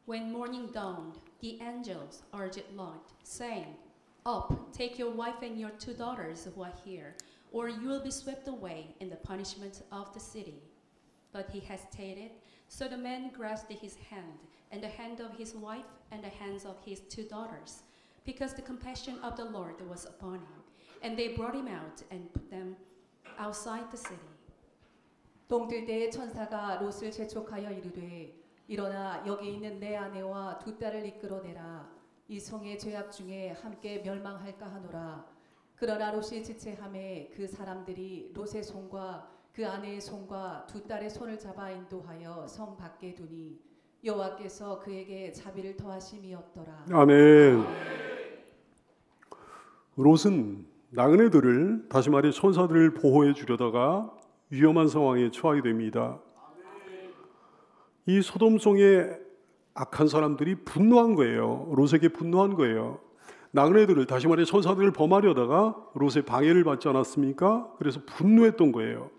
When morning dawned, the angels urged Lot, saying, Up, take your wife and your 2 daughters who are here, or you will be swept away in the punishment of the city. But he hesitated, so the man grasped his hand, and the hand of his wife, and the hands of his 2 daughters, because the compassion of the Lord was upon him. And they brought him out and put them outside the city. 동들 때에 천사가 롯을 재촉하여 이르되 일어나 여기 있는 내 아내와 2 딸을 이끌어내라. 이 성의 죄악 중에 함께 멸망할까 하노라. 그러나 롯이 지체함에 그 사람들이 롯의 손과 그 아내의 손과 2 딸의 손을 잡아 인도하여 성 밖에 두니 여호와께서 그에게 자비를 더하심이었더라. 아멘. 롯은 나그네들을, 다시 말해 천사들을 보호해 주려다가 위험한 상황에 처하게 됩니다. 이 소돔성의 악한 사람들이 분노한 거예요. 롯에게 분노한 거예요. 나그네들을, 다시 말해 천사들을 범하려다가 롯의 방해를 받지 않았습니까? 그래서 분노했던 거예요.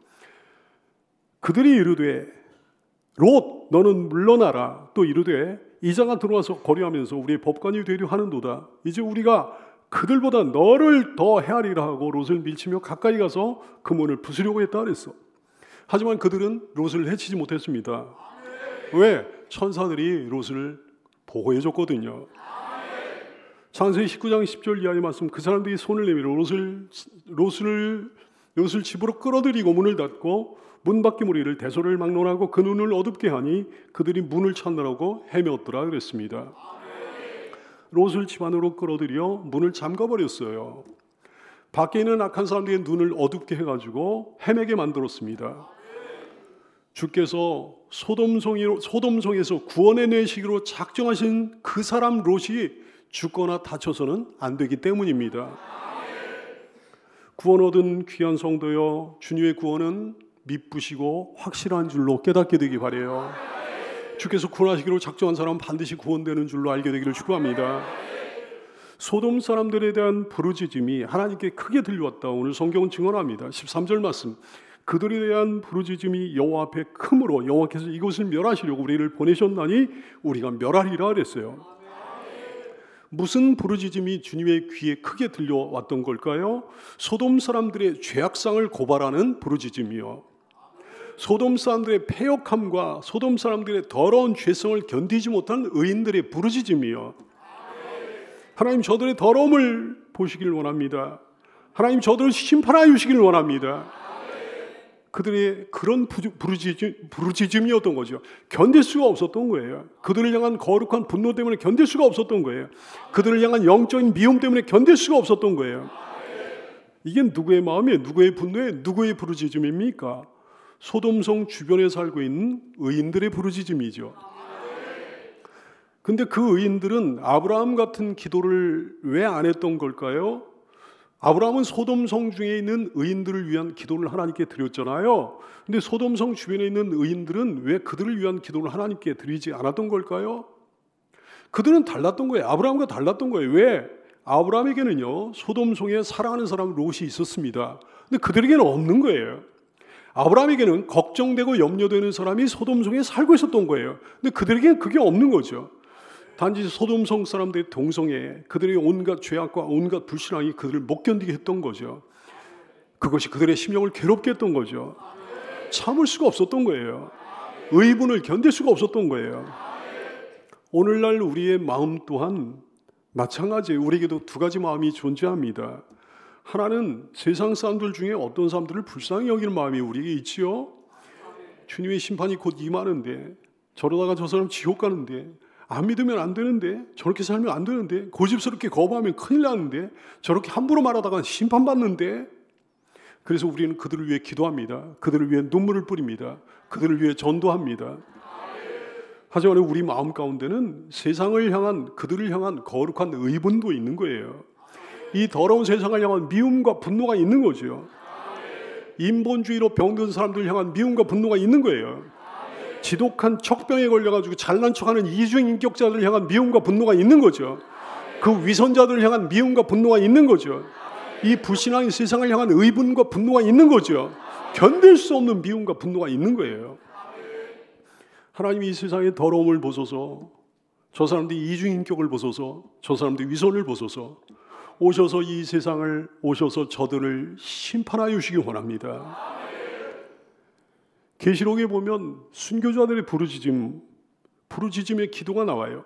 그들이 이르되 롯 너는 물러나라. 또 이르되 이자가 들어와서 거류하면서 우리의 법관이 되려 하는도다. 이제 우리가 그들보다 너를 더 헤아리라 하고 롯을 밀치며 가까이 가서 그 문을 부수려고 했다 그랬어. 하지만 그들은 롯을 해치지 못했습니다. 왜? 천사들이 롯을 보호해 줬거든요. 창세기 19장 10절 이하의 말씀, 그 사람들이 손을 내밀어 롯을 집으로 끌어들이고 문을 닫고 문 밖에 무리를 대소를 막론하고 그 눈을 어둡게 하니 그들이 문을 찾느라고 헤매었더라 그랬습니다. 롯을 집 안으로 끌어들여 문을 잠가버렸어요. 밖에 있는 악한 사람들의 눈을 어둡게 해가지고 헤매게 만들었습니다. 주께서 소돔성에서 구원해내시기로 작정하신 그 사람 롯이 죽거나 다쳐서는 안 되기 때문입니다. 구원 얻은 귀한 성도여, 주님의 구원은 미쁘시고 확실한 줄로 깨닫게 되기 바라요. 주께서 구원하시기로 작정한 사람은 반드시 구원되는 줄로 알게 되기를 축복합니다. 소돔 사람들에 대한 부르짖음이 하나님께 크게 들려왔다. 오늘 성경은 증언합니다. 13절 말씀, 그들에 대한 부르짖음이 여호와 앞에 크므로 여호와께서 이곳을 멸하시려고 우리를 보내셨나니 우리가 멸하리라 그랬어요. 무슨 부르짖음이 주님의 귀에 크게 들려왔던 걸까요? 소돔 사람들의 죄악상을 고발하는 부르짖음이요, 소돔 사람들의 패역함과 소돔 사람들의 더러운 죄성을 견디지 못한 의인들의 부르짖음이요. 하나님, 저들의 더러움을 보시길 원합니다. 하나님, 저들을 심판하여 주시길 원합니다. 그들의 그런 부르짖음이었던 거죠. 견딜 수가 없었던 거예요. 그들을 향한 거룩한 분노 때문에 견딜 수가 없었던 거예요. 그들을 향한 영적인 미움 때문에 견딜 수가 없었던 거예요. 이게 누구의 마음이에요? 누구의 분노예요? 누구의 부르짖음입니까? 소돔성 주변에 살고 있는 의인들의 부르짖음이죠. 근데 그 의인들은 아브라함 같은 기도를 왜 안 했던 걸까요? 아브라함은 소돔성 중에 있는 의인들을 위한 기도를 하나님께 드렸잖아요. 근데 소돔성 주변에 있는 의인들은 왜 그들을 위한 기도를 하나님께 드리지 않았던 걸까요? 그들은 달랐던 거예요. 아브라함과 달랐던 거예요. 왜? 아브라함에게는요, 소돔성에 사랑하는 사람 롯이 있었습니다. 근데 그들에게는 없는 거예요. 아브라함에게는 걱정되고 염려되는 사람이 소돔성에 살고 있었던 거예요. 근데 그들에게는 그게 없는 거죠. 단지 소돔성 사람들의 동성애, 그들의 온갖 죄악과 온갖 불신앙이 그들을 못 견디게 했던 거죠. 그것이 그들의 심령을 괴롭게 했던 거죠. 참을 수가 없었던 거예요. 의분을 견딜 수가 없었던 거예요. 오늘날 우리의 마음 또한 마찬가지예요. 우리에게도 2가지 마음이 존재합니다. 하나는 세상 사람들 중에 어떤 사람들을 불쌍히 여기는 마음이 우리에게 있지요. 주님의 심판이 곧 임하는데, 저러다가 저 사람 지옥 가는데, 안 믿으면 안 되는데, 저렇게 살면 안 되는데, 고집스럽게 거부하면 큰일 나는데, 저렇게 함부로 말하다가 심판받는데. 그래서 우리는 그들을 위해 기도합니다. 그들을 위해 눈물을 뿌립니다. 그들을 위해 전도합니다. 하지만 우리 마음 가운데는 세상을 향한, 그들을 향한 거룩한 의분도 있는 거예요. 이 더러운 세상을 향한 미움과 분노가 있는 거죠. 인본주의로 병든 사람들을 향한 미움과 분노가 있는 거예요. 지독한 척병에 걸려가지고 잘난 척하는 이중인격자들을 향한 미움과 분노가 있는 거죠. 그 위선자들을 향한 미움과 분노가 있는 거죠. 이 불신앙의 세상을 향한 의분과 분노가 있는 거죠. 견딜 수 없는 미움과 분노가 있는 거예요. 하나님이 이 세상의 더러움을 보소서 저 사람들이 이중인격을 보소서, 저 사람들이 위선을 보소서, 오셔서 이 세상을, 오셔서 저들을 심판하여 주시기 원합니다. 계시록에 보면 순교자들의 부르짖음의 기도가 나와요.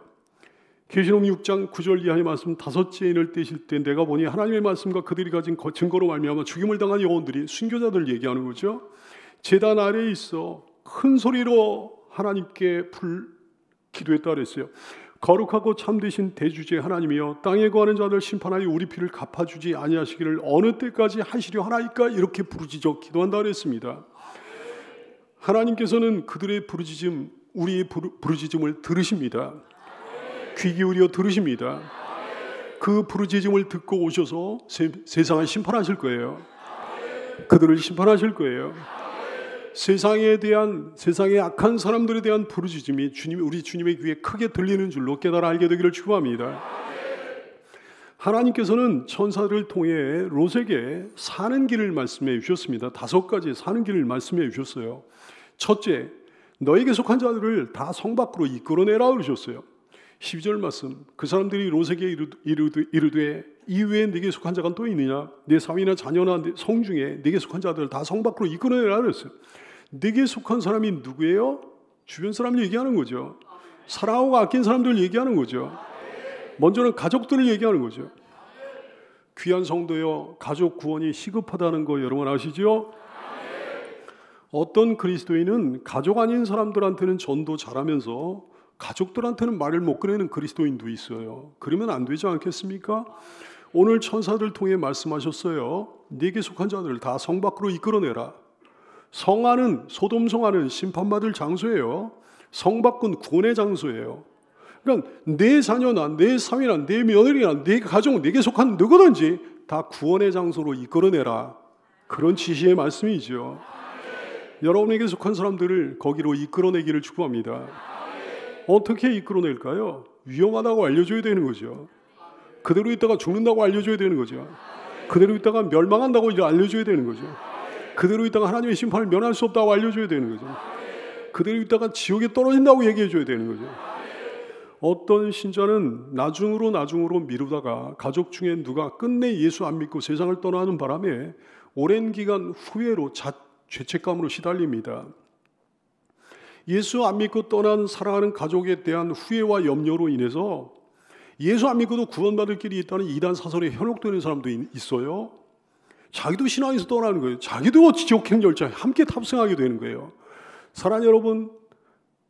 계시록 6장 9절 이하의 말씀, 다섯째 인을 떼실 때 내가 보니 하나님의 말씀과 그들이 가진 증거로 말미암아 죽임을 당한 영혼들이, 순교자들 얘기하는 거죠. 제단 아래에 있어 큰 소리로 하나님께 기도했다 그랬어요. 거룩하고 참되신 대주제 하나님이여, 땅에 거하는 자들 심판하여 우리 피를 갚아주지 아니하시기를 어느 때까지 하시려 하나이까, 이렇게 부르짖어 기도한다 그랬습니다. 하나님께서는 그들의 부르짖음, 우리의 부르짖음을 들으십니다. 귀 기울여 들으십니다. 그 부르짖음을 듣고 오셔서 세상을 심판하실 거예요. 그들을 심판하실 거예요. 세상의 악한 사람들에 대한 부르짖음이 우리 주님의 귀에 크게 들리는 줄로 깨달아 알게 되기를 축원합니다. 하나님께서는 천사들을 통해 롯에게 사는 길을 말씀해 주셨습니다. 5가지 사는 길을 말씀해 주셨어요. 첫째, 너에게 속한 자들을 다 성 밖으로 이끌어내라 그러셨어요. 12절 말씀, 그 사람들이 롯에게 이르되 이외에 네게 속한 자가 또 있느냐? 내 사위나 자녀나 성 중에 네게 속한 자들을 다 성 밖으로 이끌어내라 그랬어요. 네게 속한 사람이 누구예요? 주변 사람 얘기하는 거죠. 사랑하고 아낀 사람들 얘기하는 거죠. 먼저는 가족들을 얘기하는 거죠. 귀한 성도여, 가족 구원이 시급하다는 거 여러분 아시죠? 어떤 그리스도인은 가족 아닌 사람들한테는 전도 잘하면서 가족들한테는 말을 못 꺼내는 그리스도인도 있어요. 그러면 안 되지 않겠습니까? 오늘 천사들 통해 말씀하셨어요. 네게 속한 자들을 다 성 밖으로 이끌어내라. 성 안은, 소돔 성 안은 심판받을 장소예요. 성 밖은 구원의 장소예요. 그러니까 내 자녀나 내 사위나 내 며느리나 내 가족, 네게 속한 누구든지 다 구원의 장소로 이끌어내라. 그런 지시의 말씀이죠. 여러분에게 속한 사람들을 거기로 이끌어내기를 축복합니다. 어떻게 이끌어낼까요? 위험하다고 알려줘야 되는 거죠. 그대로 있다가 죽는다고 알려줘야 되는 거죠. 그대로 있다가 멸망한다고 이제 알려줘야 되는 거죠. 그대로 있다가 하나님의 심판을 면할 수 없다고 알려줘야 되는 거죠. 그대로 있다가 지옥에 떨어진다고 얘기해줘야 되는 거죠. 어떤 신자는 나중으로 미루다가 가족 중에 누가 끝내 예수 안 믿고 세상을 떠나는 바람에 오랜 기간 후회로 죄책감으로 시달립니다. 예수 안 믿고 떠난 사랑하는 가족에 대한 후회와 염려로 인해서 예수 안 믿고도 구원받을 길이 있다는 이단 사설에 현혹되는 사람도 있어요. 자기도 신앙에서 떠나는 거예요. 자기도 지옥행 열차에 함께 탑승하게 되는 거예요. 사랑하는 여러분,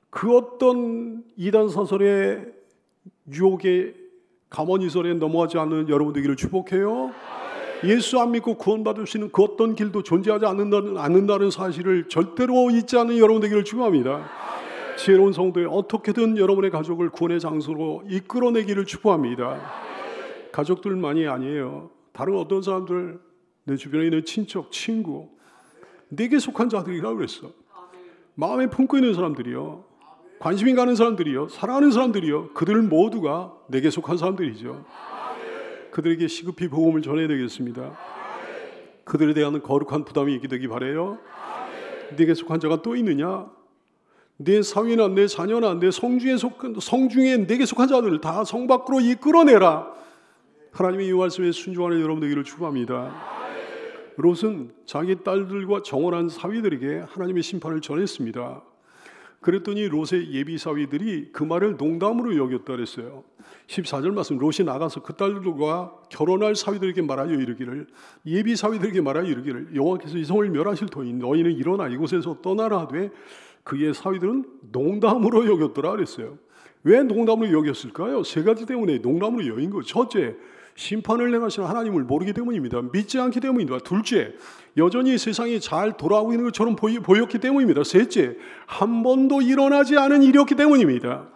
그 어떤 이단 사설의 유혹에 가머니설에 넘어가지 않는 여러분 되기를 축복해요. 예수 안 믿고 구원받을 수 있는 그 어떤 길도 존재하지 않는다는 사실을 절대로 잊지 않는 여러분 되기를 축복합니다. 지혜로운 성도에 어떻게든 여러분의 가족을 구원의 장소로 이끌어내기를 축복합니다. 가족들만이 아니에요. 다른 어떤 사람들, 내 주변에 있는 친척, 친구, 내게 속한 자들이라고 그랬어. 마음에 품고 있는 사람들이요, 관심이 가는 사람들이요, 사랑하는 사람들이요, 그들 모두가 내게 속한 사람들이죠. 그들에게 시급히 복음을 전해야 되겠습니다. 그들에 대한 거룩한 부담이 있게 되기 바라요. 내게 속한 자가 또 있느냐? 내 사위나 내 자녀나 내 성중에 내게 속한 자들을 다 성 밖으로 이끌어내라. 하나님의 이 말씀에 순종하는 여러분 되기를 축복합니다. 롯은 자기 딸들과 정원한 사위들에게 하나님의 심판을 전했습니다. 그랬더니 롯의 예비 사위들이 그 말을 농담으로 여겼다 그랬어요. 14절 말씀, 롯이 나가서 그 딸들과 결혼할 사위들에게 말하여 이르기를, 예비 사위들에게 말하여 이르기를, 여호와께서 이 성을 멸하실 터이니 너희는 일어나 이곳에서 떠나라 하되 그의 사위들은 농담으로 여겼더라 그랬어요. 왜 농담으로 여겼을까요? 3가지 때문에 농담으로 여긴 거죠. 첫째, 심판을 행하시는 하나님을 모르기 때문입니다. 믿지 않기 때문입니다. 둘째, 여전히 세상이 잘 돌아가고 있는 것처럼 보였기 때문입니다. 셋째, 한 번도 일어나지 않은 일이었기 때문입니다.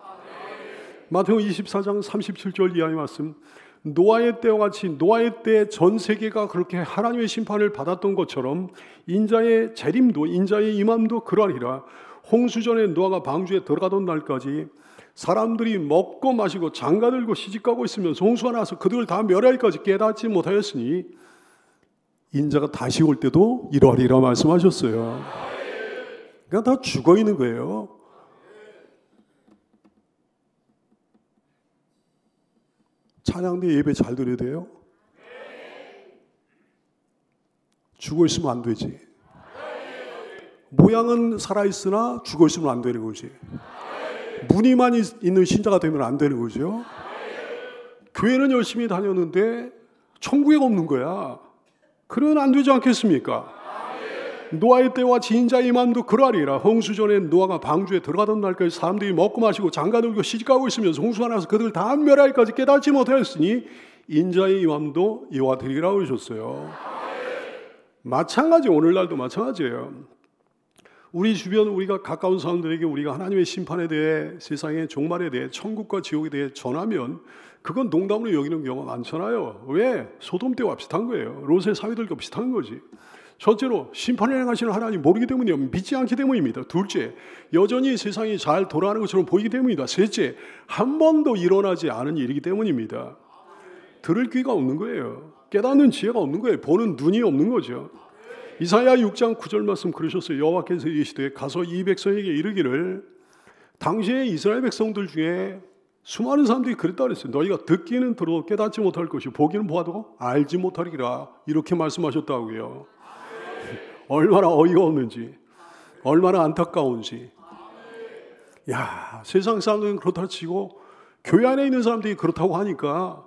마태복음 24장 37절 이하의 말씀, 노아의 때와 같이 노아의 때 전 세계가 그렇게 하나님의 심판을 받았던 것처럼 인자의 재림도, 인자의 임함도 그러하리라. 홍수전에 노아가 방주에 들어가던 날까지 사람들이 먹고 마시고 장가들고 시집가고 있으면서 홍수가 나서 그들을 다 멸하기까지 깨닫지 못하였으니 인자가 다시 올 때도 이러하리라 말씀하셨어요. 그러니까 다 죽어 있는 거예요. 찬양대 예배 잘 드려야 돼요? 죽어 있으면 안 되지. 모양은 살아있으나 죽어 있으면 안 되는 거지. 무늬만 있는 신자가 되면 안 되는 거죠. 교회는 열심히 다녔는데 천국에 없는 거야. 그러면 안 되지 않겠습니까? 노아의 때와 진자의 이맘도 그러하리라. 홍수전에 노아가 방주에 들어가던 날까지 사람들이 먹고 마시고 장가들고 시집가고 있으면서 홍수가 나서 그들 다 멸하기까지 깨닫지 못하였으니 인자의 이맘도 이와 되리라 그러셨어요. 마찬가지, 오늘날도 마찬가지예요. 우리 주변 우리가 가까운 사람들에게 우리가 하나님의 심판에 대해, 세상의 종말에 대해, 천국과 지옥에 대해 전하면 그건 농담으로 여기는 경우가 많잖아요. 왜? 소돔 때와 비슷한 거예요. 롯의 사위들과 비슷한 거지. 첫째로 심판을 행하시는 하나님 모르기 때문이요, 믿지 않기 때문입니다. 둘째, 여전히 세상이 잘 돌아가는 것처럼 보이기 때문입니다. 셋째, 한 번도 일어나지 않은 일이기 때문입니다. 들을 귀가 없는 거예요. 깨닫는 지혜가 없는 거예요. 보는 눈이 없는 거죠. 이사야 6장 9절 말씀 그러셨어요. 여호와께서 이르시되 가서 이 백성에게 이르기를, 당시에 이스라엘 백성들 중에 수많은 사람들이 그랬다 그랬어요. 너희가 듣기는 들어도 깨닫지 못할 것이고 보기는 보아도 알지 못하리라, 이렇게 말씀하셨다고요. 얼마나 어이가 없는지, 얼마나 안타까운지. 야, 세상 사람들은 그렇다 치고 교회 안에 있는 사람들이 그렇다고 하니까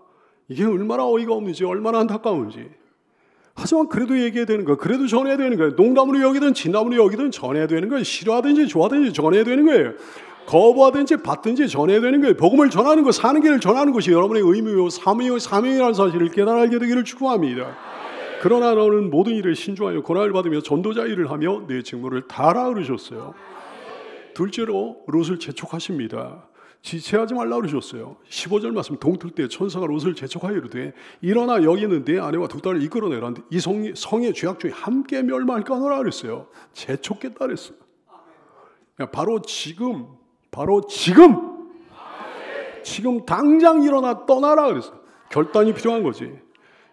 이게 얼마나 어이가 없는지, 얼마나 안타까운지. 하지만 그래도 얘기해야 되는 거예요. 그래도 전해야 되는 거예요. 농담으로 여기든 진담으로 여기든 전해야 되는 거예요. 싫어하든지 좋아하든지 전해야 되는 거예요. 거부하든지 받든지 전해야 되는 거예요. 복음을 전하는 것, 사는 길을 전하는 것이 여러분의 의무요 사명이라는 사실을 깨달아 알게 되기를 축원합니다. 그러나 너는 모든 일에 신중하여 고난을 받으며 전도자 일을 하며 내 직무를 다하라 그러셨어요. 둘째로 롯을 재촉하십니다. 지체하지 말라 그러셨어요. 15절 말씀, 동틀 때 천사가 롯을 재촉하여 이르되 일어나 여기 있는 내 아내와 두 딸을 이끌어내라. 이 성의 죄악 중에 함께 멸망할까 하노라 그랬어요. 재촉겠다 그랬어요. 바로 지금 당장 일어나 떠나라 그랬어요. 결단이 필요한 거지.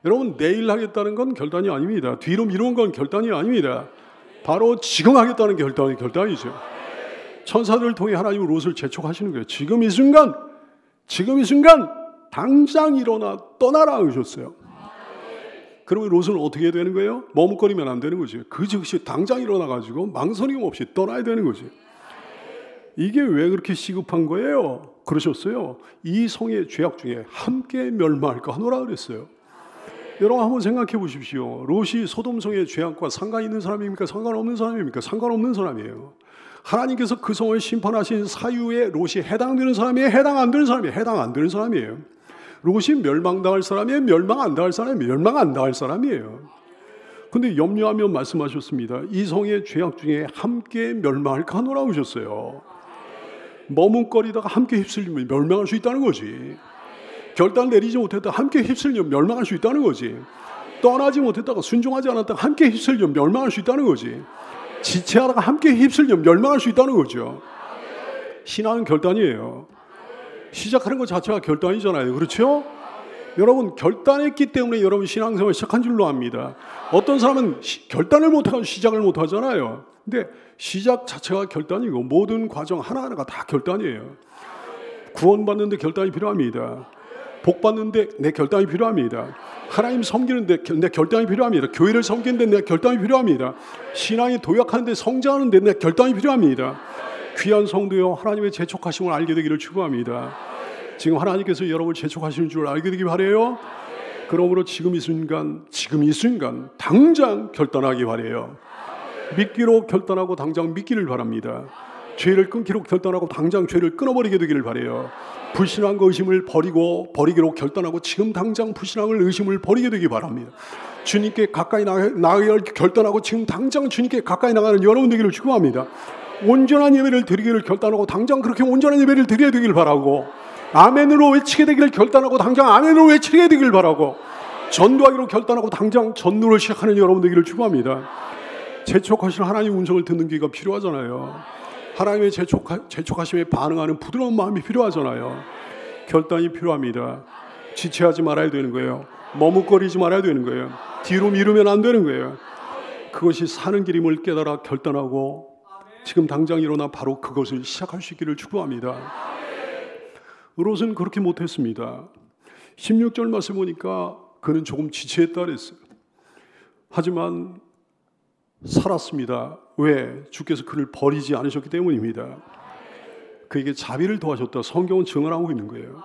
여러분, 내일 하겠다는 건 결단이 아닙니다. 뒤로 미룬 건 결단이 아닙니다. 바로 지금 하겠다는 게 결단이죠. 천사들을 통해 하나님은 롯을 재촉하시는 거예요. 지금 이 순간 당장 일어나 떠나라 그러셨어요. 그러면 롯은 어떻게 해야 되는 거예요? 머뭇거리면 안 되는 거죠. 그 즉시 당장 일어나가지고 망설임 없이 떠나야 되는 거죠. 이게 왜 그렇게 시급한 거예요? 그러셨어요. 이 성의 죄악 중에 함께 멸망할까 하노라 그랬어요. 여러분 한번 생각해 보십시오. 롯이 소돔성의 죄악과 상관 있는 사람입니까? 상관없는 사람입니까? 상관없는 사람이에요. 하나님께서 그 성을 심판하신 사유에 롯이 해당되는 사람이에요? 해당 안 되는 사람이에요? 해당 안 되는 사람이에요. 롯이 멸망당할 사람이에요? 멸망 안 당할 사람이에요? 멸망 안 당할 사람이에요. 근데 염려하며 말씀하셨습니다. 이 성의 죄악 중에 함께 멸망할까 하노라 하셨어요. 머뭇거리다가 함께 휩쓸리면 멸망할 수 있다는 거지. 결단 내리지 못했다가 함께 휩쓸리면 멸망할 수 있다는 거지. 떠나지 못했다가 순종하지 않았다가 함께 휩쓸리면 멸망할 수 있다는 거지. 지체하다가 함께 휩쓸리면 멸망할 수 있다는 거죠. 신앙은 결단이에요. 시작하는 것 자체가 결단이잖아요. 그렇죠? 여러분, 결단했기 때문에 여러분 신앙생활 시작한 줄로 압니다. 어떤 사람은 결단을 못하고 시작을 못하잖아요. 근데 시작 자체가 결단이고 모든 과정 하나하나가 다 결단이에요. 구원받는데 결단이 필요합니다. 복 받는데 내 결단이 필요합니다. 하나님 섬기는데 내 결단이 필요합니다. 교회를 섬기는데 내 결단이 필요합니다. 신앙이 도약하는데 성장하는데 내 결단이 필요합니다. 귀한 성도여, 하나님의 재촉하심을 알게 되기를 축원합니다. 지금 하나님께서 여러분을 재촉하시는 줄 알게 되기 바라요. 그러므로 지금 이 순간 당장 결단하기 바라요. 믿기로 결단하고 당장 믿기를 바랍니다. 죄를 끊기로 결단하고 당장 죄를 끊어버리게 되기를 바라요. 불신앙과 의심을 버리기로 결단하고 지금 당장 불신앙을 의심을 버리게 되기 바랍니다. 주님께 가까이 나가기를 결단하고 지금 당장 주님께 가까이 나가는 여러분 되기를 축원합니다. 온전한 예배를 드리기를 결단하고 당장 그렇게 온전한 예배를 드려야 되기를 바라고, 아멘으로 외치게 되기를 결단하고 당장 아멘으로 외치게 되기를 바라고, 전도하기로 결단하고 당장 전도를 시작하는 여러분 되기를 축원합니다. 재촉하시는 하나님의 음성을 듣는 귀가 필요하잖아요. 하나님의 재촉하심에 반응하는 부드러운 마음이 필요하잖아요. 결단이 필요합니다. 지체하지 말아야 되는 거예요. 머뭇거리지 말아야 되는 거예요. 뒤로 미루면 안 되는 거예요. 그것이 사는 길임을 깨달아 결단하고 지금 당장 일어나 바로 그것을 시작할 수 있기를 축복합니다. 롯은 그렇게 못했습니다. 16절 말씀 보니까 그는 조금 지체했다 그랬어요. 하지만 살았습니다. 왜? 주께서 그를 버리지 않으셨기 때문입니다. 그에게 자비를 더하셨다. 성경은 증언하고 있는 거예요.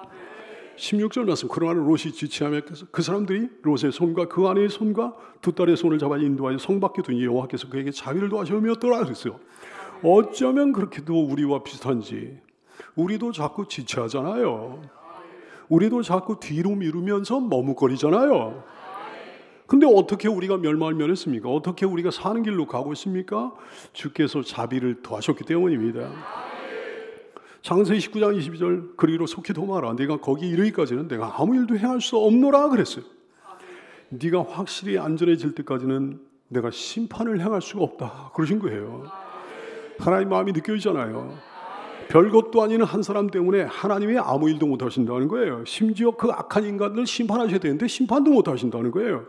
16절 말씀, 그러나 롯이 지체하며 그 사람들이 롯의 손과 그 아내의 손과 두 딸의 손을 잡아 인도하여 성 밖에 두니 여호와께서 그에게 자비를 더하셨더라 그랬어요. 어쩌면 그렇게도 우리와 비슷한지. 우리도 자꾸 지체하잖아요. 우리도 자꾸 뒤로 미루면서 머뭇거리잖아요. 근데 어떻게 우리가 멸망을 면했습니까? 어떻게 우리가 사는 길로 가고 있습니까? 주께서 자비를 더하셨기 때문입니다. 창세기 19장 22절, 그리로 속히 도마라. 내가 거기 이르기까지는 내가 아무 일도 행할 수 없노라 그랬어요. 네가 확실히 안전해질 때까지는 내가 심판을 행할 수가 없다 그러신 거예요. 하나님 마음이 느껴지잖아요. 별것도 아닌 한 사람 때문에 하나님이 아무 일도 못 하신다는 거예요. 심지어 그 악한 인간을 심판하셔야 되는데 심판도 못 하신다는 거예요.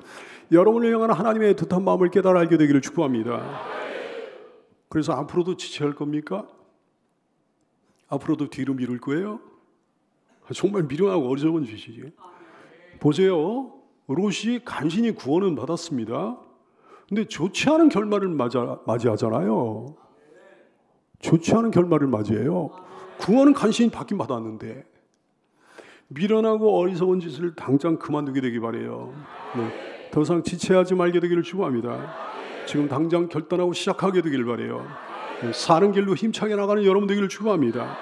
여러분을 향한 하나님의 뜻한 마음을 깨달아 알게 되기를 축복합니다. 그래서 앞으로도 지체할 겁니까? 앞으로도 뒤로 미룰 거예요? 정말 미련하고 어리석은 짓이지. 보세요. 롯이 간신히 구원은 받았습니다. 근데 좋지 않은 결말을 맞이하잖아요. 좋지 않은 결말을 맞이해요. 구원은 간신히 받긴 받았는데 미련하고 어리석은 짓을 당장 그만두게 되기 바래요. 네. 더 이상 지체하지 말게 되기를 축복합니다. 지금 당장 결단하고 시작하게 되기를 바래요. 사는 길로 힘차게 나가는 여러분 되기를 축복합니다.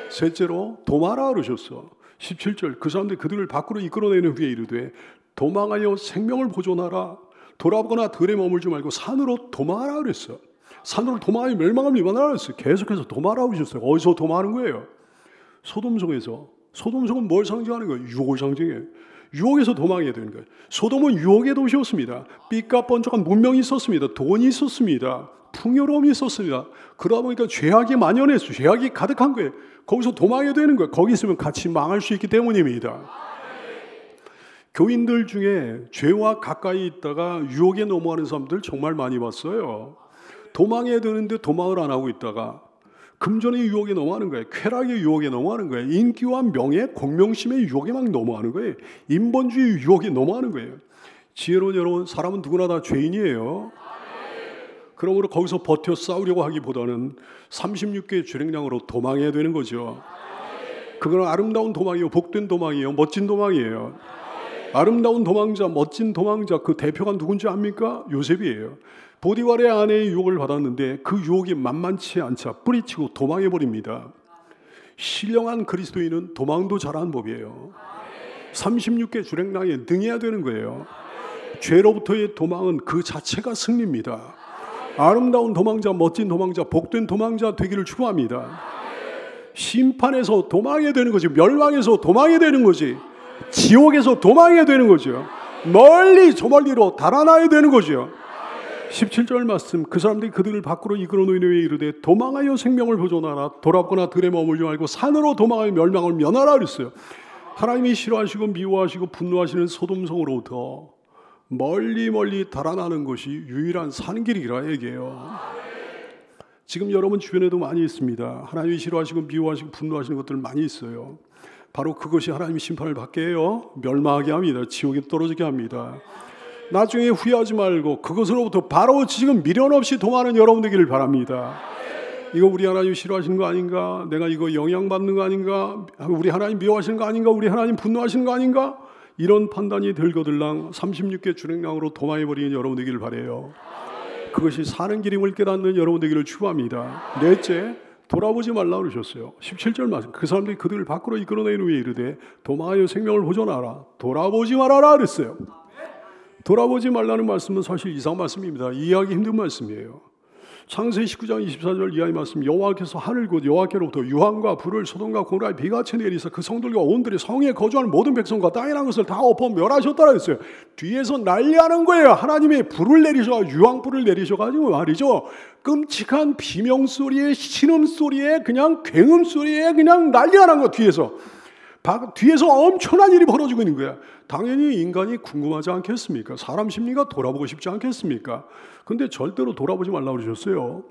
셋째로 도마라 그러셨어. 17절, 그 사람들이 그들을 밖으로 이끌어내는 후에 이르되 도망하여 생명을 보존하라. 돌아보거나 들에 머물지 말고 산으로 도망하라 그랬어. 산으로 도망하여 멸망을 미만하라 그랬어요. 계속해서 도마라 그러셨어요. 어디서 도망하는 거예요? 소돔성에서. 소돔성은 뭘 상징하는 거예요? 유혹을 상징해요. 유혹에서 도망해야 되는 거예요. 소돔은 유혹의 도시였습니다. 삐까뻔쩍한 문명이 있었습니다. 돈이 있었습니다. 풍요로움이 있었습니다. 그러다 보니까 죄악이 만연했어요. 죄악이 가득한 거예요. 거기서 도망해야 되는 거예요. 거기 있으면 같이 망할 수 있기 때문입니다. 교인들 중에 죄와 가까이 있다가 유혹에 넘어가는 사람들 정말 많이 봤어요. 도망해야 되는데 도망을 안 하고 있다가 금전의 유혹에 넘어가는 거예요. 쾌락의 유혹에 넘어가는 거예요. 인기와 명예, 공명심의 유혹에 막 넘어가는 거예요. 인본주의 유혹에 넘어가는 거예요. 지혜로운 여러분, 사람은 누구나 다 죄인이에요. 그러므로 거기서 버텨 싸우려고 하기보다는 36개의 주력량으로 도망해야 되는 거죠. 그건 아름다운 도망이에요. 복된 도망이에요. 멋진 도망이에요. 아름다운 도망자, 멋진 도망자, 그 대표가 누군지 압니까? 요셉이에요. 보디발의 아내의 유혹을 받았는데 그 유혹이 만만치 않자 뿌리치고 도망해버립니다. 신령한 그리스도인은 도망도 잘하는 법이에요. 36개 주력량에 능해야 되는 거예요. 죄로부터의 도망은 그 자체가 승리입니다. 아름다운 도망자, 멋진 도망자, 복된 도망자 되기를 축복합니다. 심판에서 도망해야 되는 거지. 멸망에서 도망해야 되는 거지. 지옥에서 도망해야 되는 거죠. 멀리 저 멀리로 달아나야 되는 거죠. 17절 말씀, 그 사람들이 그들을 밖으로 이끌어 놓은 후에 이르되 도망하여 생명을 보존하라. 돌아보거나 들에 머물지 말고 산으로 도망하여 멸망을 면하라 그랬어요. 하나님이 싫어하시고 미워하시고 분노하시는 소돔성으로부터 멀리 멀리 달아나는 것이 유일한 사는 길이라 얘기해요. 지금 여러분 주변에도 많이 있습니다. 하나님이 싫어하시고 미워하시고 분노하시는 것들 많이 있어요. 바로 그것이 하나님이 심판을 받게 해요. 멸망하게 합니다. 지옥에 떨어지게 합니다. 나중에 후회하지 말고 그것으로부터 바로 지금 미련 없이 동하는 여러분 되기를 바랍니다. 이거 우리 하나님 싫어하시는 거 아닌가? 내가 이거 영향받는 거 아닌가? 우리 하나님 미워하시는 거 아닌가? 우리 하나님 분노하시는 거 아닌가? 이런 판단이 들거들랑 36개 주력량으로 도망해버리는 여러분 되기를 바라요. 그것이 사는 길임을 깨닫는 여러분 되기를 축복합니다. 넷째, 돌아보지 말라 그러셨어요. 17절 말씀, 그 사람들이 그들을 밖으로 이끌어내는 후에 이르되 도망하여 생명을 보존하라. 돌아보지 말아라 그랬어요. 돌아보지 말라는 말씀은 사실 이상 말씀입니다. 이해하기 힘든 말씀이에요. 창세기 19장 24절 이하의 말씀, 여호와께서 하늘 곧 여호와께로부터 유황과 불을 소돔과 고모라에 비같이 내리사 그 성들과 온들이 성에 거주하는 모든 백성과 땅에 난 것을 다 엎어 멸하셨다라 했어요. 뒤에서 난리하는 거예요. 하나님이 불을 내리셔, 유황불을 내리셔가지고 말이죠. 끔찍한 비명소리에, 신음소리에, 그냥 굉음소리에 그냥 난리하는 거 뒤에서. 뒤에서 엄청난 일이 벌어지고 있는 거야. 당연히 인간이 궁금하지 않겠습니까? 사람 심리가 돌아보고 싶지 않겠습니까? 근데 절대로 돌아보지 말라고 그러셨어요.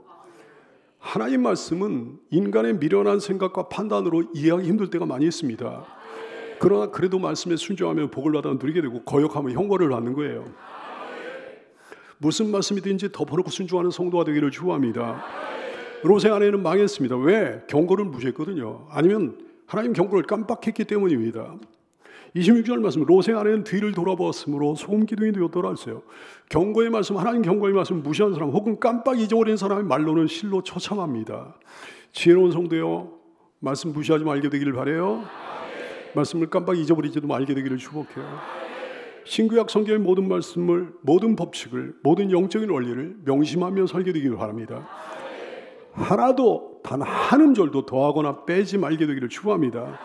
하나님 말씀은 인간의 미련한 생각과 판단으로 이해하기 힘들 때가 많이 있습니다. 그러나 그래도 말씀에 순종하면 복을 받아 누리게 되고 거역하면 형벌을 받는 거예요. 무슨 말씀이든지 덮어놓고 순종하는 성도가 되기를 축원합니다. 롯의 아내는 망했습니다. 왜? 경고를 무시했거든요. 아니면 하나님 경고를 깜빡했기 때문입니다. 26절 말씀, 롯의 아내는 뒤를 돌아보았으므로 소금 기둥이 되었더라 했어요. 경고의 말씀, 하나님 경고의 말씀 무시한 사람 혹은 깜빡 잊어버린 사람의 말로는 실로 처참합니다. 지혜로운 성도요, 말씀 무시하지 말게 되기를 바라요. 말씀을 깜빡 잊어버리지도 말게 되기를 축복해요. 신구약 성경의 모든 말씀을, 모든 법칙을, 모든 영적인 원리를 명심하며 살게 되기를 바랍니다. 하나도 단 한 음절도 더하거나 빼지 말게 되기를 축복합니다.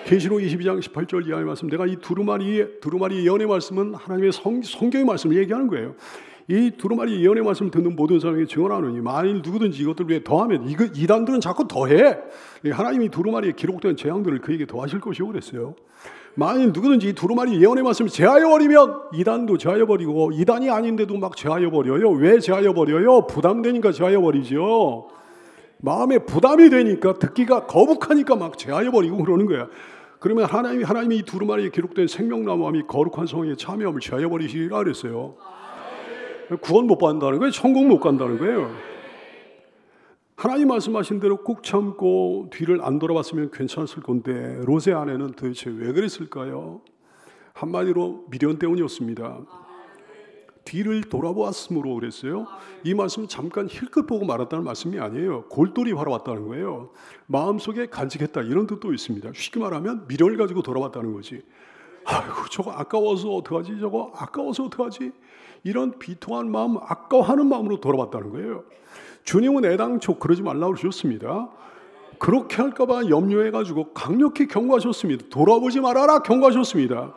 계시록 22장 18절 이하의 말씀, 내가 이 두루마리 예언의 말씀은 하나님의 성경의 말씀을 얘기하는 거예요. 이 두루마리 예언의 말씀을 듣는 모든 사람에게 증언하노니 만일 누구든지 이것들 위해 더하면 이단들은 자꾸 더해. 하나님이 두루마리에 기록된 재앙들을 그에게 더하실 것이요 그랬어요. 만일 누구든지 이 두루마리 예언의 말씀을 제하여버리면 이단도 제하여버리고, 이단이 아닌데도 막 제하여버려요. 왜 제하여버려요? 부담되니까 제하여버리죠. 마음에 부담이 되니까, 듣기가 거북하니까 막 제하여버리고 그러는 거야. 그러면 하나님이 이 두루마리에 기록된 생명나무함이 거룩한 성에 참여함을 제하여버리시라 그랬어요. 구원 못 받는다는 거예요. 천국 못 간다는 거예요. 하나님 말씀하신 대로 꾹 참고 뒤를 안 돌아봤으면 괜찮았을 건데 롯의 아내는 도대체 왜 그랬을까요? 한마디로 미련 때문이었습니다. 뒤를 돌아보았으므로 그랬어요. 이 말씀은 잠깐 힐끗 보고 말았다는 말씀이 아니에요. 골똘히 바라봤다는 거예요. 마음속에 간직했다 이런 뜻도 있습니다. 쉽게 말하면 미련을 가지고 돌아봤다는 거지. 아이고 저거 아까워서 어떡하지, 저거 아까워서 어떡하지, 이런 비통한 마음, 아까워하는 마음으로 돌아봤다는 거예요. 주님은 애당초 그러지 말라고 그러셨습니다. 그렇게 할까봐 염려해가지고 강력히 경고하셨습니다. 돌아보지 말아라 경고하셨습니다.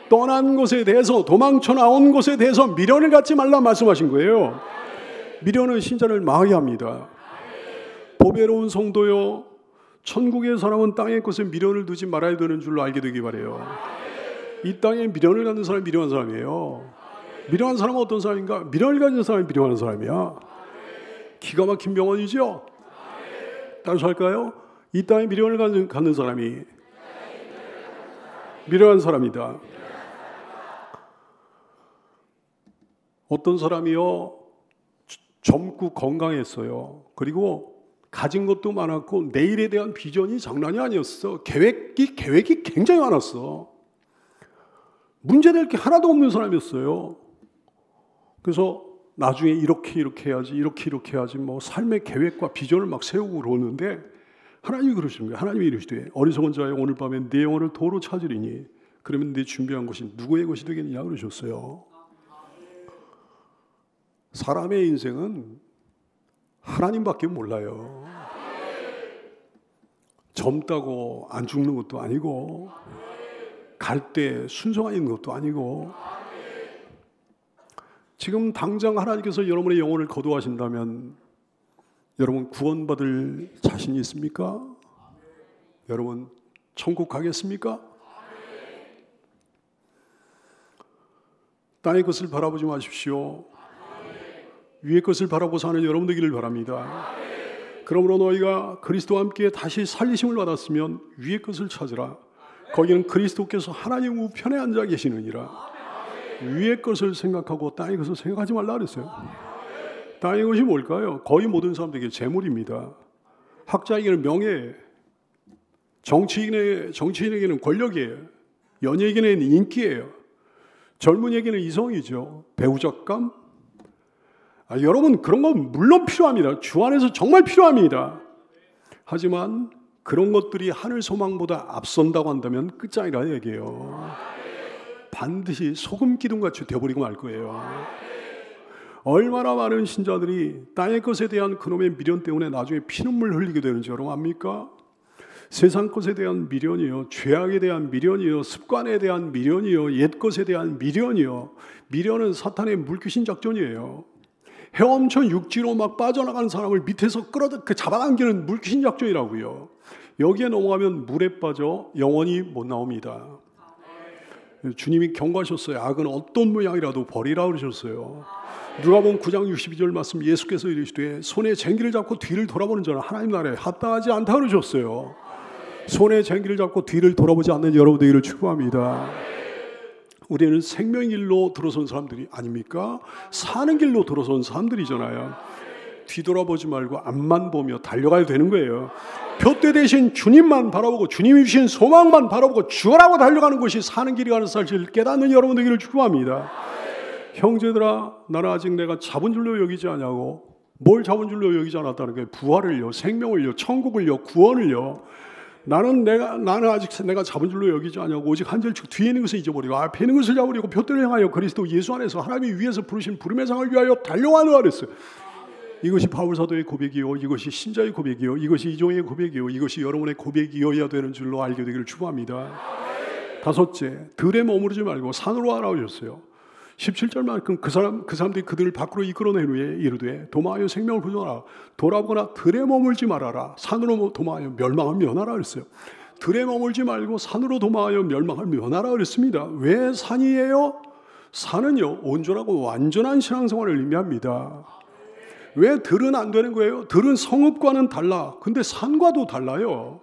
떠난 곳에 대해서, 도망쳐 나온 곳에 대해서 미련을 갖지 말라 말씀하신 거예요. 미련은 신자를 망하게 합니다. 보배로운 성도요, 천국의 사람은 땅의 것에 미련을 두지 말아야 되는 줄로 알게 되기 바라요. 이 땅에 미련을 갖는 사람이 미련한 사람이에요. 미련한 사람은 어떤 사람인가? 미련을 가진 사람이 미련한 사람이야. 기가 막힌 명언이죠. 따라서 할까요? 이 땅에 미련을 갖는 사람이 미련한 사람이다. 어떤 사람이요, 젊고 건강했어요. 그리고 가진 것도 많았고 내일에 대한 비전이 장난이 아니었어. 계획이 굉장히 많았어. 문제될 게 하나도 없는 사람이었어요. 그래서 나중에 이렇게 해야지, 이렇게 해야지, 뭐 삶의 계획과 비전을 막 세우고 그러는데 하나님이 그러시는 거예요. 하나님이 이러시되 어리석은 자여 오늘 밤에 네 영혼을 도로 찾으리니 그러면 네 준비한 것이 누구의 것이 되겠느냐 그러셨어요. 사람의 인생은 하나님밖에 몰라요. 젊다고 안 죽는 것도 아니고 갈 때 순서가 있는 것도 아니고, 지금 당장 하나님께서 여러분의 영혼을 거두하신다면 여러분 구원받을 자신이 있습니까? 여러분 천국 가겠습니까? 땅의 것을 바라보지 마십시오. 위의 것을 바라보고 사는 여러분 되기를 바랍니다. 그러므로 너희가 그리스도와 함께 다시 살리심을 받았으면 위의 것을 찾으라. 거기는 그리스도께서 하나님 우편에 앉아 계시느니라. 위의 것을 생각하고 땅의 것을 생각하지 말라 그랬어요. 땅의 것이 뭘까요? 거의 모든 사람들에게 재물입니다. 학자에게는 명예, 정치인에게는 권력이에요. 연예인에게는 인기예요. 젊은이에게는 이성이죠. 배우작감. 여러분 그런 건 물론 필요합니다. 주 안에서 정말 필요합니다. 하지만 그런 것들이 하늘 소망보다 앞선다고 한다면 끝장이라 얘기해요. 반드시 소금 기둥같이 되어버리고 말 거예요. 얼마나 많은 신자들이 땅의 것에 대한 그놈의 미련 때문에 나중에 피눈물 흘리게 되는지 여러분 압니까? 세상 것에 대한 미련이요, 죄악에 대한 미련이요, 습관에 대한 미련이요, 옛 것에 대한 미련이요. 미련은 사탄의 물귀신 작전이에요. 헤엄쳐 육지로 막 빠져나가는 사람을 밑에서 잡아당기는 물귀신 작전이라고요. 여기에 넘어가면 물에 빠져 영원히 못 나옵니다. 주님이 경고하셨어요. 악은 어떤 모양이라도 버리라 그러셨어요. 누가복음 9장 62절 말씀, 예수께서 이르시되 손에 쟁기를 잡고 뒤를 돌아보는 자는 하나님 나라에 합당하지 않다 그러셨어요. 손에 쟁기를 잡고 뒤를 돌아보지 않는 여러분 되기를 축복합니다. 우리는 생명의 길로 들어선 사람들이 아닙니까? 사는 길로 들어선 사람들이잖아요. 뒤돌아보지 말고 앞만 보며 달려가야 되는 거예요. 표대 대신 주님만 바라보고 주님이 주신 소망만 바라보고 주라고 달려가는 것이 사는 길이라는 사실을 깨닫는 여러분 되기를 축복합니다. 형제들아, 나는 아직 내가 잡은 줄로 여기지 않냐고. 뭘 잡은 줄로 여기지 않았다는 거예요. 부활을요, 생명을요, 천국을요, 구원을요. 나는 아직 내가 잡은 줄로 여기지 않냐고. 오직 한 절씩 뒤에 있는 것을 잊어버리고 앞에 있는 것을 잡으려고 표대를 향하여 그리스도 예수 안에서 하나님이 위에서 부르신 부름의 상을 위하여 달려가노라 그랬어요. 이것이 바울 사도의 고백이요, 이것이 신자의 고백이요, 이것이 이종의 고백이요, 이것이 여러분의 고백이어야 되는 줄로 알게 되기를 축복합니다. 다섯째, 들에 머무르지 말고 산으로 알아오셨어요. 17절만큼 그 사람들이 그들을 밖으로 이끌어낸 후에 이르되 도마하여 생명을 부정하라. 돌아보거나 들에 머물지 말아라. 산으로 도마하여 멸망을 면하라 그랬어요. 들에 머물지 말고 산으로 도마하여 멸망을 면하라 그랬습니다. 왜 산이에요? 산은요, 온전하고 완전한 신앙생활을 의미합니다. 왜 들은 안 되는 거예요? 들은 성읍과는 달라. 근데 산과도 달라요.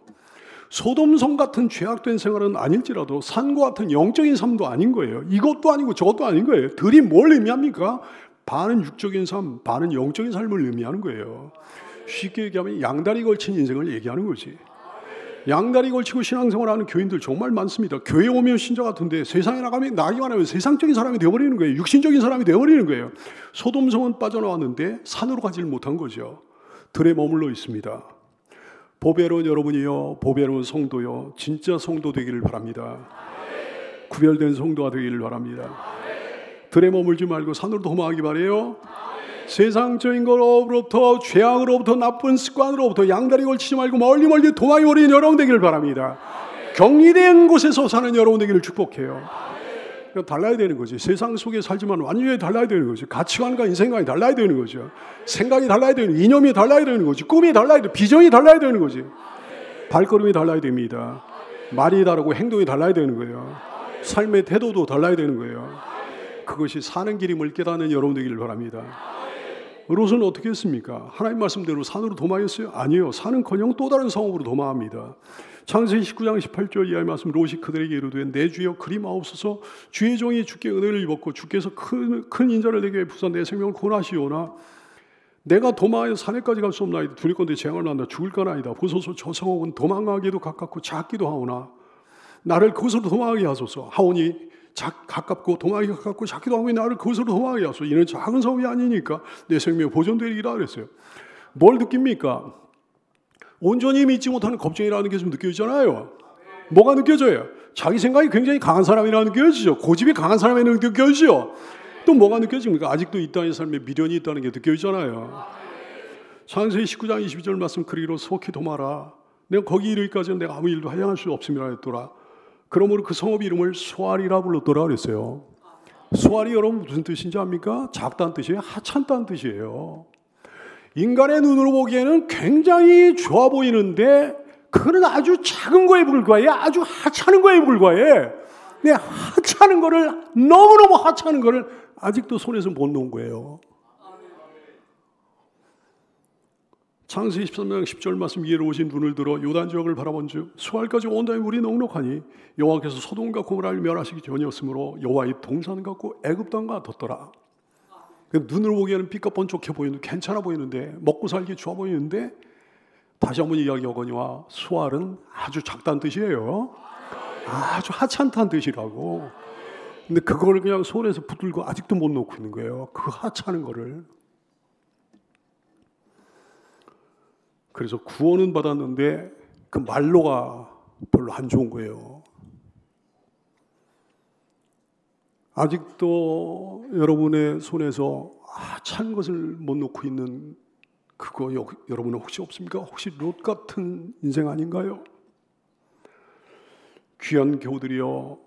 소돔성 같은 죄악된 생활은 아닐지라도 산과 같은 영적인 삶도 아닌 거예요. 이것도 아니고 저것도 아닌 거예요. 들이 뭘 의미합니까? 반은 육적인 삶, 반은 영적인 삶을 의미하는 거예요. 쉽게 얘기하면 양다리 걸친 인생을 얘기하는 거지. 양다리 걸치고 신앙생활하는 교인들 정말 많습니다. 교회 오면 신자 같은데 세상에 나가기만 하면 세상적인 사람이 되어버리는 거예요. 육신적인 사람이 되어버리는 거예요. 소돔성은 빠져나왔는데 산으로 가지를 못한 거죠. 들에 머물러 있습니다. 보배로운 여러분이요, 보배로운 성도요, 진짜 성도 되기를 바랍니다. 구별된 성도가 되기를 바랍니다. 들에 머물지 말고 산으로 도망하기 바래요. 세상적인 것으로부터, 죄악으로부터, 나쁜 습관으로부터 양다리 걸치지 말고 멀리 도망해버리는 여러분 되기를 바랍니다. 격리된 곳에서 사는 여러분 되기를 축복해요. 달라야 되는 거지. 세상 속에 살지만 완전히 달라야 되는 거지. 가치관과 인생관이 달라야 되는 거죠. 생각이 달라야 되는, 이념이 달라야 되는 거지. 꿈이 달라야 돼, 비전이 달라야 되는 거지. 발걸음이 달라야 됩니다. 말이 다르고 행동이 달라야 되는 거예요. 삶의 태도도 달라야 되는 거예요. 그것이 사는 길임을 깨닫는 여러분 되기를 바랍니다. 롯은 어떻게 했습니까? 하나님 말씀대로 산으로 도망했어요? 아니요. 산은커녕 또 다른 성읍으로 도망합니다. 창세기 19장 18절 이하의 말씀, 롯이 그들에게 이르되 내 주여 그리 마옵소서. 주의 종이 주께 은혜를 입었고 주께서 큰 인자를 내게 베푸사 내 생명을 구원하시오나 내가 도망하여 산에까지 갈 수 없나이다. 두렵건대 재앙을 만나 죽을까나이다. 보소서 저 성읍은 도망하기도 가깝고 작기도 하오나 나를 그곳으로 도망하게 하소서. 하오니 가깝고 도망하기 가깝고 작기도 하고 나를 그곳으로 도망하게 하소서. 이는 작은 성읍이 아니니까 내 생명이 보존되리라 그랬어요. 뭘 느낍니까? 온전히 믿지 못하는 겁쟁이라는 게 좀 느껴지잖아요. 뭐가 느껴져요? 자기 생각이 굉장히 강한 사람이라 느껴지죠. 고집이 강한 사람이라 느껴지죠. 또 뭐가 느껴집니까? 아직도 이 땅의 삶에 미련이 있다는 게 느껴지잖아요. 창세기 19장 22절 말씀, 그리로 속히 도마라. 내가 거기 이르기까지는 내가 아무 일도 하양할 수 없음이라 했더라. 그러므로 그 성읍 이름을 수알이라 불렀더라 그랬어요. 수알이 여러분 무슨 뜻인지 압니까? 작다는 뜻이에요? 하찮다는 뜻이에요. 인간의 눈으로 보기에는 굉장히 좋아 보이는데 그거는 아주 작은 거에 불과해. 아주 하찮은 거에 불과해. 근데 하찮은 거를, 너무너무 하찮은 거를 아직도 손에서 못 놓은 거예요. 창세기 13장 10절 말씀, 위로 오신 눈을 들어 요단 지역을 바라본즉 수알까지 온 다음에 물이 넉넉하니 여호와께서 소돔과 고모라를 멸하시기 전이었으므로 여호와의 동산 같고 애굽 땅 같았더라. 눈으로 보기에는 빛과 번쩍해 보이는데, 괜찮아 보이는데, 먹고 살기 좋아 보이는데, 다시 한번 이야기하거니와 수알은 아주 작다는 뜻이에요. 아주 하찮다는 뜻이라고. 근데 그걸 그냥 손에서 붙들고 아직도 못 놓고 있는 거예요. 그 하찮은 거를. 그래서 구원은 받았는데 그 말로가 별로 안 좋은 거예요. 아직도 여러분의 손에서 하찮은 것을 못 놓고 있는 그거 여러분은 혹시 없습니까? 혹시 롯 같은 인생 아닌가요? 귀한 교우들이여,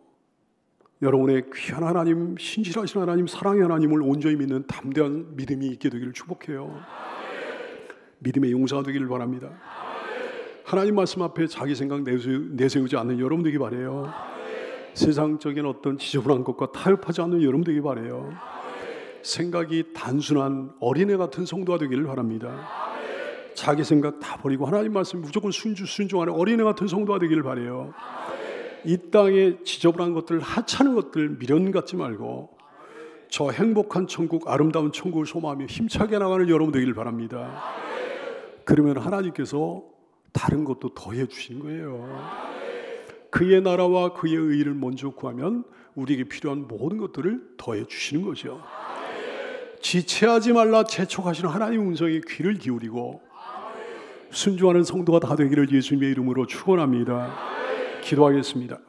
여러분의 귀한 하나님, 신실하신 하나님, 사랑의 하나님을 온전히 믿는 담대한 믿음이 있게 되기를 축복해요. 믿음의 용사가 되기를 바랍니다. 하나님 말씀 앞에 자기 생각 내세우지 않는 여러분 되기 바라요. 세상적인 어떤 지저분한 것과 타협하지 않는 여러분 되기 바라요. 생각이 단순한 어린애 같은 성도가 되기를 바랍니다. 자기 생각 다 버리고 하나님 말씀 무조건 순종하는 어린애 같은 성도가 되기를 바라요. 이 땅에 지저분한 것들, 하찮은 것들 미련 갖지 말고 저 행복한 천국, 아름다운 천국을 소망하며 힘차게 나가는 여러분 되기를 바랍니다. 그러면 하나님께서 다른 것도 더해 주시는 거예요. 그의 나라와 그의 의를 먼저 구하면 우리에게 필요한 모든 것들을 더해 주시는 거죠. 지체하지 말라 재촉하시는 하나님의 음성에 귀를 기울이고 순종하는 성도가 다 되기를 예수님의 이름으로 축원합니다. 기도하겠습니다.